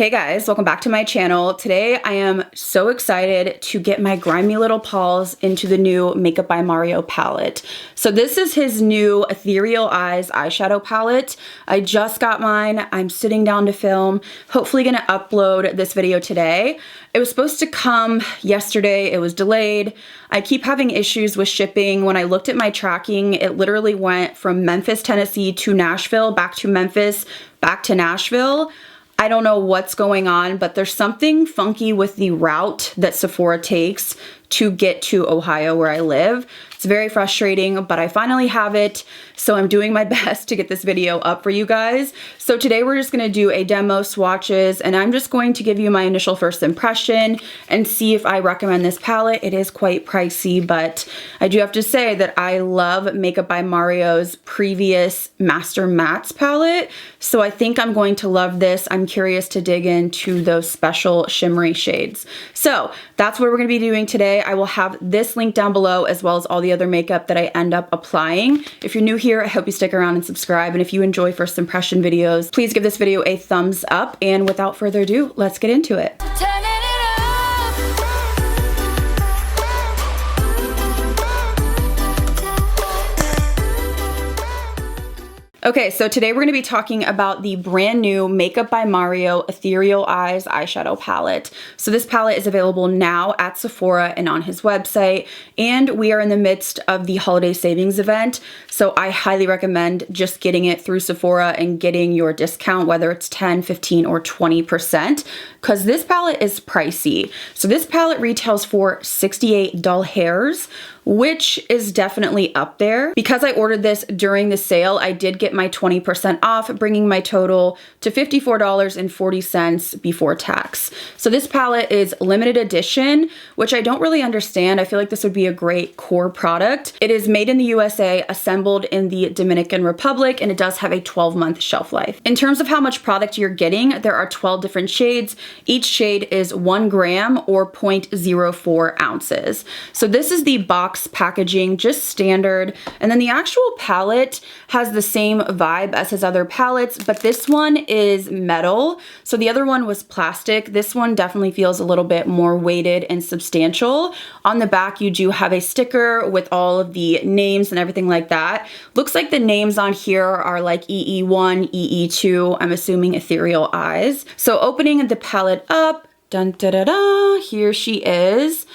Hey guys, welcome back to my channel. Today I am so excited to get my grimy little paws into the new Makeup by Mario palette. So this is his new Ethereal Eyes eyeshadow palette. I just got mine. I'm sitting down to film. Hopefully gonna upload this video today. It was supposed to come yesterday. It was delayed. I keep having issues with shipping. When I looked at my tracking, it literally went from Memphis, Tennessee to Nashville, back to Memphis, back to Nashville. I don't know what's going on, but there's something funky with the route that Sephora takes to get to Ohio where I live. It's very frustrating, but I finally have it, so I'm doing my best to get this video up for you guys. So today we're just gonna do a demo swatches, and I'm just going to give you my initial first impression and see if I recommend this palette. It is quite pricey, but I do have to say that I love Makeup by Mario's previous Master Mattes palette, so I think I'm going to love this. I'm curious to dig into those special shimmery shades. So that's what we're gonna be doing today. I will have this link down below as well as all the other makeup that I end up applying. If you're new here, I hope you stick around and subscribe. And if you enjoy first impression videos, please give this video a thumbs up. And without further ado, let's get into it. Okay, so today we're going to be talking about the brand new Makeup by Mario Ethereal Eyes eyeshadow palette. So this palette is available now at Sephora and on his website, and we are in the midst of the holiday savings event. So I highly recommend just getting it through Sephora and getting your discount, whether it's 10, 15, or 20%, because this palette is pricey. So this palette retails for $68, which is definitely up there. Because I ordered this during the sale, I did get my 20% off, bringing my total to $54.40 before tax. So this palette is limited edition, which I don't really understand. I feel like this would be a great core product. It is made in the USA, assembled in the Dominican Republic, and it does have a 12-month shelf life. In terms of how much product you're getting, there are 12 different shades. Each shade is 1 gram or 0.04 ounces. So this is the box packaging, just standard. And then the actual palette has the same vibe as his other palettes, but this one is metal. So the other one was plastic. This one definitely feels a little bit more weighted and substantial. On the back, you do have a sticker with all of the names and everything like that. Looks like the names on here are like EE1, EE2, I'm assuming Ethereal Eyes. So opening the palette up, dun da da da, here she is.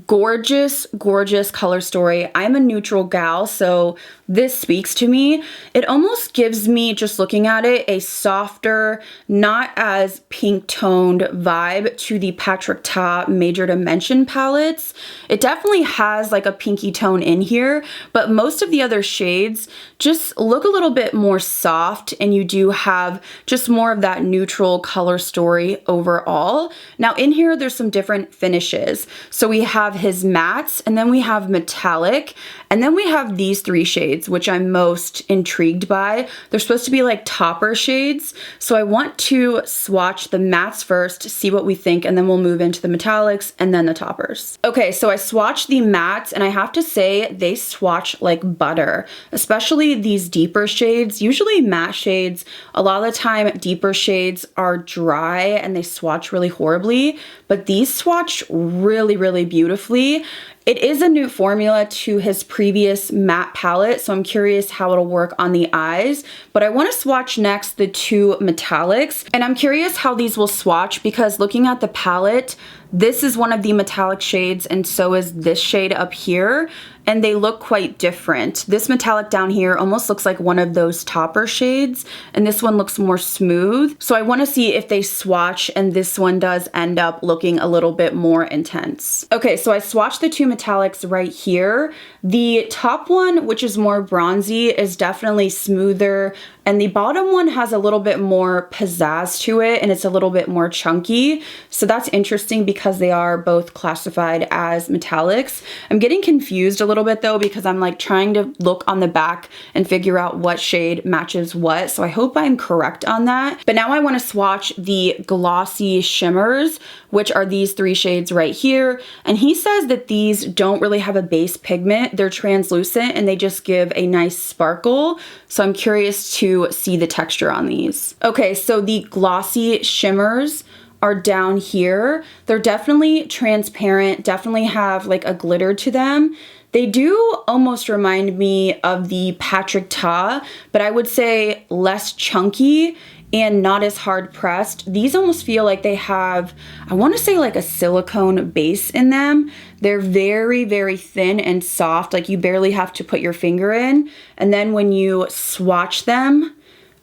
Gorgeous, gorgeous color story. I'm a neutral gal, so this speaks to me. It almost gives me, just looking at it, a softer, not as pink toned vibe to the Patrick Ta Major Dimension palettes. It definitely has like a pinky tone in here, but most of the other shades just look a little bit more soft, and you do have just more of that neutral color story overall. Now in here, there's some different finishes. So we have his mattes, and then we have metallic, and then we have these 3 shades, which I'm most intrigued by. They're supposed to be like topper shades. So I want to swatch the mattes first, see what we think, and then we'll move into the metallics and then the toppers. Okay, so I swatched the mattes, and I have to say they swatch like butter, especially these deeper shades. Usually matte shades, a lot of the time deeper shades are dry and they swatch really horribly, but these swatch really, really beautifully. It is a new formula to his previous matte palette, so I'm curious how it'll work on the eyes. But I want to swatch next the 2 metallics, and I'm curious how these will swatch because looking at the palette, this is one of the metallic shades, and so is this shade up here, and they look quite different. This metallic down here almost looks like one of those topper shades, and this one looks more smooth. So I want to see if they swatch, and this one does end up looking a little bit more intense. Okay, so I swatched the 2 metallics right here. The top one, which is more bronzy, is definitely smoother, and the bottom one has a little bit more pizzazz to it, and it's a little bit more chunky. So that's interesting because they are both classified as metallics. I'm getting confused a little bit though because I'm like trying to look on the back and figure out what shade matches what. So I hope I'm correct on that. But now I want to swatch the glossy shimmers, which are these 3 shades right here. And he says that these don't really have a base pigment. They're translucent and they just give a nice sparkle. So I'm curious to to see the texture on these. Okay, so the glossy shimmers are down here. They're definitely transparent, definitely have like a glitter to them. They do almost remind me of the Patrick Ta, but I would say less chunky and not as hard pressed. These almost feel like they have, I want to say like a silicone base in them. They're very, very thin and soft, like you barely have to put your finger in. And then when you swatch them,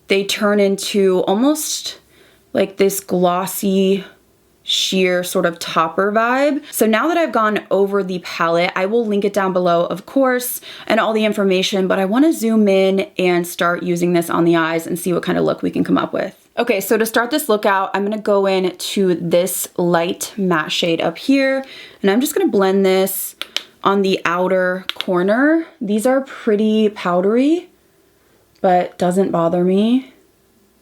they turn into almost like this glossy, sheer sort of topper vibe. So now that I've gone over the palette, I will link it down below, of course, and all the information, but I want to zoom in and start using this on the eyes and see what kind of look we can come up with. Okay, so to start this look out, I'm going to go in to this light matte shade up here, and I'm just going to blend this on the outer corner. These are pretty powdery, but doesn't bother me.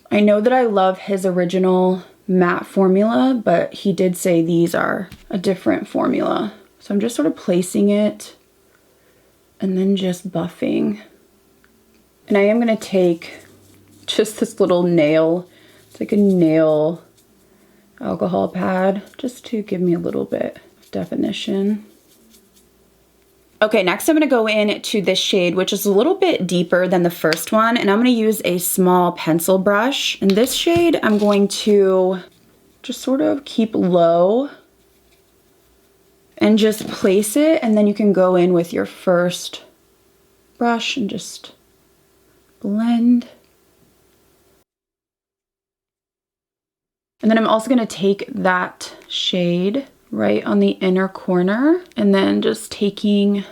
I know that I love his original matte formula, but he did say these are a different formula. So I'm just sort of placing it and then just buffing. And I am going to take just this little nail, it's like a nail alcohol pad, just to give me a little bit of definition. Okay, next I'm going to go in to this shade, which is a little bit deeper than the first one, and I'm going to use a small pencil brush. And this shade I'm going to just sort of keep low and just place it, and then you can go in with your first brush and just blend. And then I'm also going to take that shade right on the inner corner and then just taking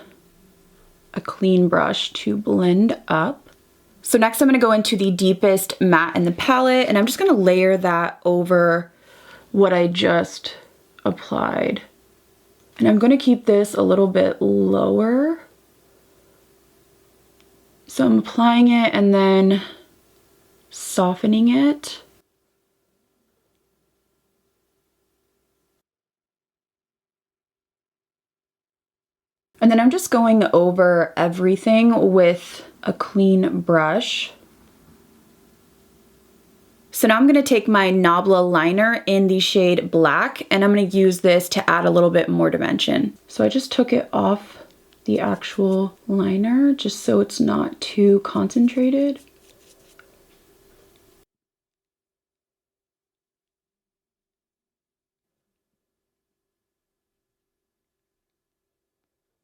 a clean brush to blend up. So next I'm going to go into the deepest matte in the palette, and I'm just going to layer that over what I just applied. And I'm going to keep this a little bit lower. So I'm applying it and then softening it. And then I'm just going over everything with a clean brush. So now I'm going to take my Nabla liner in the shade Black, and I'm going to use this to add a little bit more dimension. So I just took it off the actual liner just so it's not too concentrated.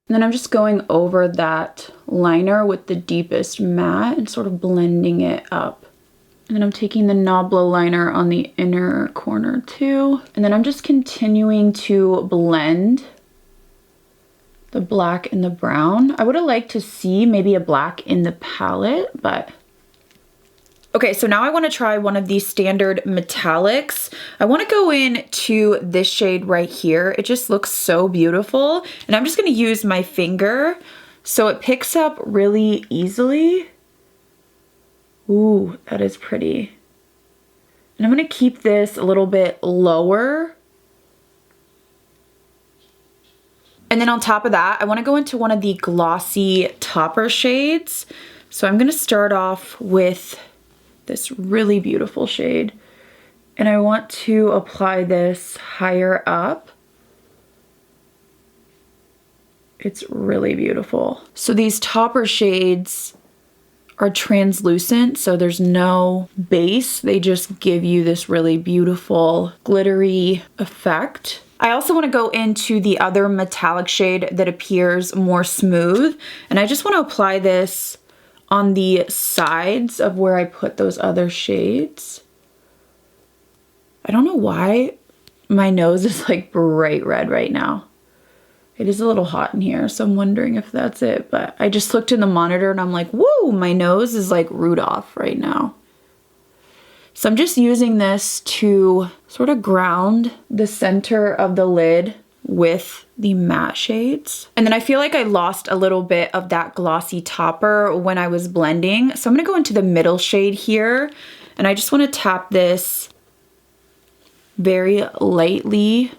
And then I'm just going over that liner with the deepest matte and sort of blending it up. And then I'm taking the Nabla liner on the inner corner too. And then I'm just continuing to blend the black and the brown. I would have liked to see maybe a black in the palette, but okay, so now I want to try one of these standard metallics. I want to go in to this shade right here. It just looks so beautiful. And I'm just going to use my finger so it picks up really easily. Ooh, that is pretty. And I'm going to keep this a little bit lower. And then on top of that, I want to go into one of the glossy topper shades. So I'm going to start off with this really beautiful shade, and I want to apply this higher up. It's really beautiful. So these topper shades are translucent, so there's no base. They just give you this really beautiful glittery effect. I also want to go into the other metallic shade that appears more smooth, and I just want to apply this on the sides of where I put those other shades. I don't know why my nose is like bright red right now. It is a little hot in here, so I'm wondering if that's it, but I just looked in the monitor and I'm like, whoa, my nose is like Rudolph right now. So I'm just using this to sort of ground the center of the lid with the matte shades. And then I feel like I lost a little bit of that glossy topper when I was blending. So I'm gonna go into the middle shade here, and I just wanna tap this very lightly.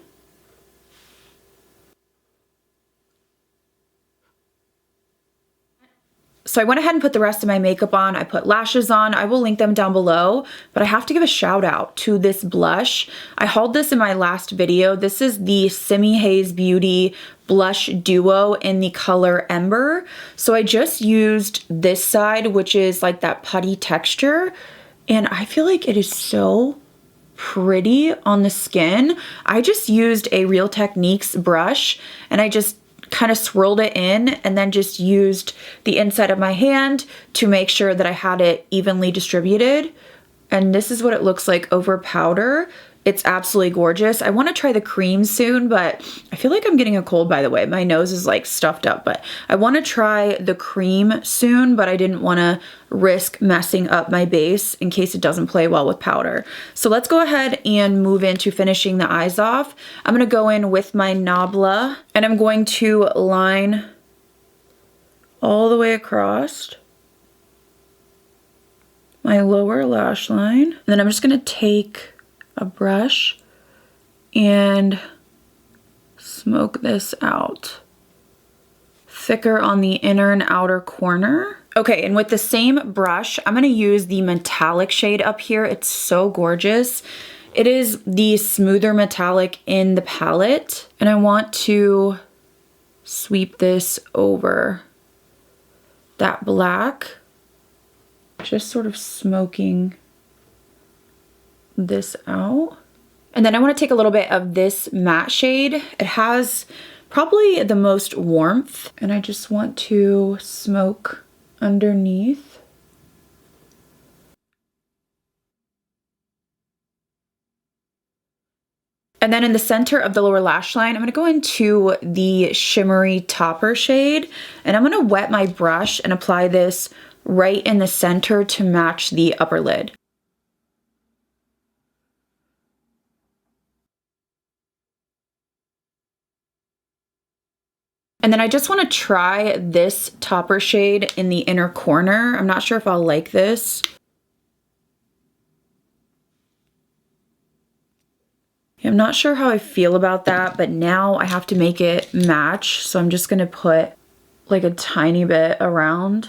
So I went ahead and put the rest of my makeup on. I put lashes on. I will link them down below, but I have to give a shout out to this blush. I hauled this in my last video. This is the Simi Haze Beauty Blush Duo in the color Ember. So I just used this side, which is like that putty texture, and I feel like it is so pretty on the skin. I just used a Real Techniques brush and I just kind of swirled it in and then just used the inside of my hand to make sure that I had it evenly distributed. And this is what it looks like over powder. It's absolutely gorgeous. I want to try the cream soon, but I feel like I'm getting a cold, by the way. My nose is like stuffed up, but I want to try the cream soon, but I didn't want to risk messing up my base in case it doesn't play well with powder. So let's go ahead and move into finishing the eyes off. I'm going to go in with my Nabla and I'm going to line all the way across my lower lash line. And then I'm just going to take a brush and smoke this out. Thicker on the inner and outer corner. Okay, and with the same brush, I'm gonna use the metallic shade up here. It's so gorgeous. It is the smoother metallic in the palette, and I want to sweep this over that black, just sort of smoking this out. And then I want to take a little bit of this matte shade. It has probably the most warmth, and I just want to smoke underneath. And then in the center of the lower lash line, I'm going to go into the shimmery topper shade, and I'm going to wet my brush and apply this right in the center to match the upper lid. And then I just want to try this topper shade in the inner corner. I'm not sure if I'll like this. I'm not sure how I feel about that, but now I have to make it match. So I'm just going to put like a tiny bit around.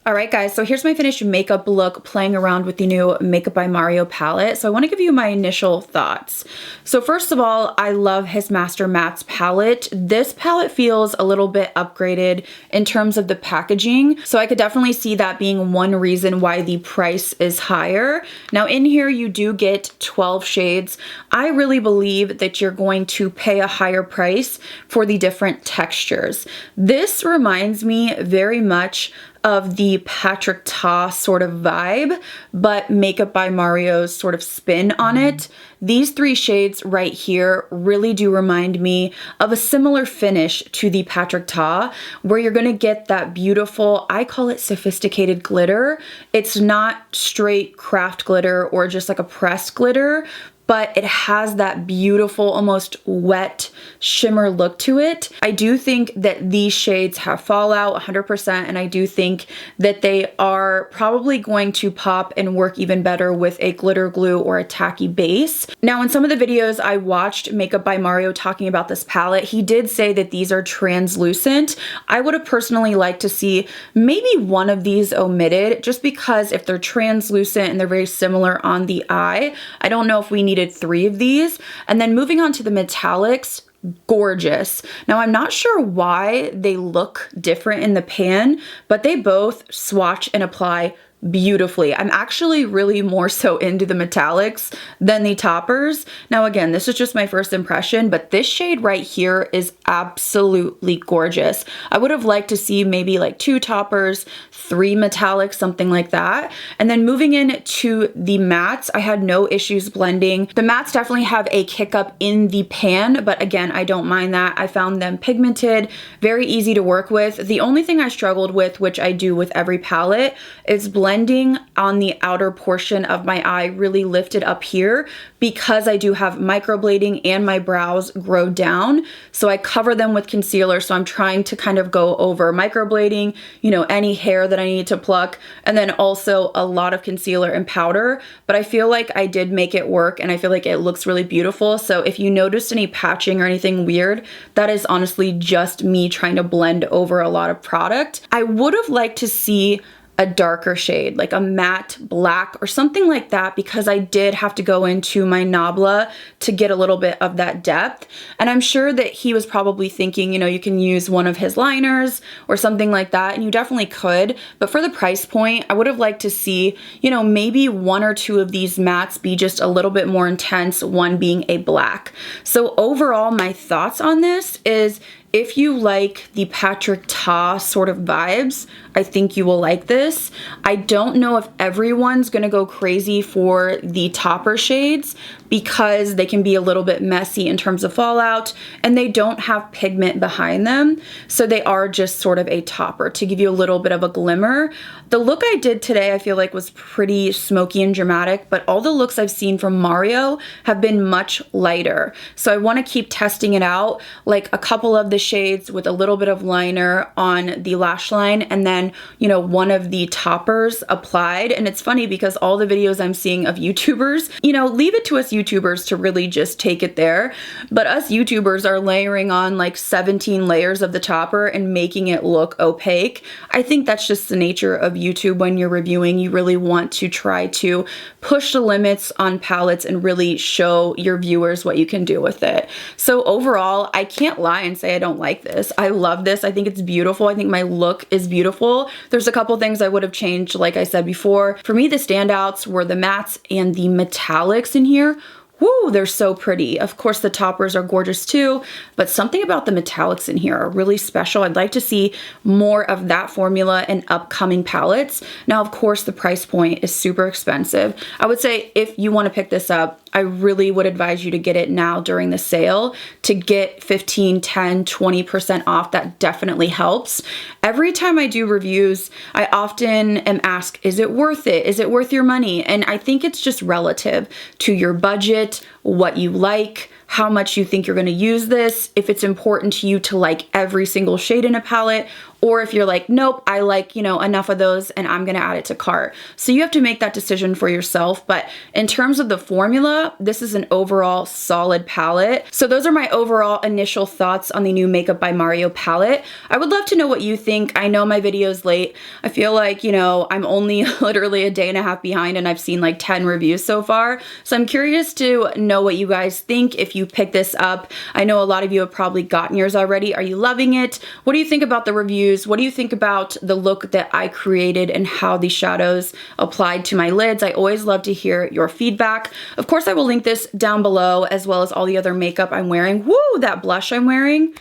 All right, guys, so here's my finished makeup look playing around with the new Makeup by Mario palette. So I want to give you my initial thoughts. So first of all, I love his Master Mattes palette. This palette feels a little bit upgraded in terms of the packaging. So I could definitely see that being one reason why the price is higher. Now in here, you do get 12 shades. I really believe that you're going to pay a higher price for the different textures. This reminds me very much of the Patrick Ta sort of vibe, but Makeup by Mario's sort of spin on it. These three shades right here really do remind me of a similar finish to the Patrick Ta, where you're gonna get that beautiful, I call it sophisticated glitter. It's not straight craft glitter or just like a pressed glitter, but it has that beautiful, almost wet shimmer look to it. I do think that these shades have fallout 100%, and I do think that they are probably going to pop and work even better with a glitter glue or a tacky base. Now, in some of the videos I watched Makeup by Mario talking about this palette, he did say that these are translucent. I would have personally liked to see maybe one of these omitted, just because if they're translucent and they're very similar on the eye, I don't know if we needed 3 of these. And then moving on to the metallics, gorgeous. Now I'm not sure why they look different in the pan, but they both swatch and apply beautifully. I'm actually really more so into the metallics than the toppers. Now again, this is just my first impression, but this shade right here is absolutely gorgeous. I would have liked to see maybe like 2 toppers, 3 metallics, something like that. And then moving into the mattes, I had no issues blending. The mattes definitely have a kick up in the pan, but again, I don't mind that. I found them pigmented, very easy to work with. The only thing I struggled with, which I do with every palette, is blending blending on the outer portion of my eye really lifted up here because I do have microblading and my brows grow down. So I cover them with concealer. So I'm trying to kind of go over microblading, you know, any hair that I need to pluck, and then also a lot of concealer and powder. But I feel like I did make it work and I feel like it looks really beautiful. So if you noticed any patching or anything weird, that is honestly just me trying to blend over a lot of product. I would have liked to see a darker shade, like a matte black or something like that, because I did have to go into my Nabla to get a little bit of that depth. And I'm sure that he was probably thinking, you know, you can use one of his liners or something like that, and you definitely could. But for the price point, I would have liked to see, you know, maybe one or two of these mattes be just a little bit more intense, one being a black. So overall, my thoughts on this is, if you like the Patrick Ta sort of vibes, I think you will like this. I don't know if everyone's gonna go crazy for the topper shades because they can be a little bit messy in terms of fallout and they don't have pigment behind them. So they are just sort of a topper to give you a little bit of a glimmer. The look I did today I feel like was pretty smoky and dramatic, but all the looks I've seen from Mario have been much lighter. So I wanna keep testing it out, like a couple of the shades with a little bit of liner on the lash line and then, you know, one of the toppers applied. And it's funny because all the videos I'm seeing of YouTubers, you know, leave it to us YouTubers to really just take it there. But us YouTubers are layering on like 17 layers of the topper and making it look opaque. I think that's just the nature of YouTube. When you're reviewing, you really want to try to push the limits on palettes and really show your viewers what you can do with it. So overall, I can't lie and say I don't like this. I love this. I think it's beautiful. I think my look is beautiful. There's a couple things I would have changed, like I said before. For me, the standouts were the mattes and the metallics in here. Woo, they're so pretty. Of course, the toppers are gorgeous too, but something about the metallics in here are really special. I'd like to see more of that formula in upcoming palettes. Now, of course, the price point is super expensive. I would say if you want to pick this up, I really would advise you to get it now during the sale to get 15, 10, 20% off. That definitely helps. Every time I do reviews, I often am asked, is it worth it? Is it worth your money? And I think it's just relative to your budget, what you like, how much you think you're going to use this, if it's important to you to like every single shade in a palette, or if you're like, nope, I like, you know, enough of those and I'm going to add it to cart. So you have to make that decision for yourself. But in terms of the formula, this is an overall solid palette. So those are my overall initial thoughts on the new Makeup by Mario palette. I would love to know what you think. I know my video's late. I feel like, you know, I'm only literally a day and a half behind and I've seen like 10 reviews so far. So I'm curious to know what you guys think if you pick this up. I know a lot of you have probably gotten yours already. Are you loving it? What do you think about the reviews? What do you think about the look that I created and how the shadows applied to my lids? I always love to hear your feedback. Of course, I will link this down below as well as all the other makeup I'm wearing. Woo, that blush I'm wearing.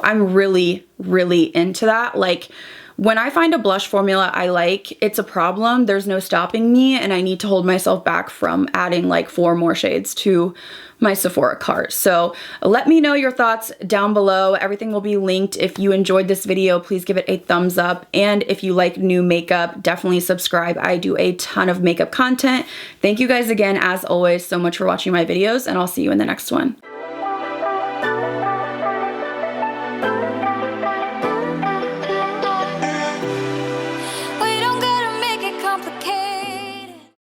I'm really, really into that. Like, when I find a blush formula I like, it's a problem. There's no stopping me, and I need to hold myself back from adding like 4 more shades to my Sephora cart. So let me know your thoughts down below. Everything will be linked. If you enjoyed this video, please give it a thumbs up. And if you like new makeup, definitely subscribe. I do a ton of makeup content. Thank you guys again, as always, so much for watching my videos, and I'll see you in the next one.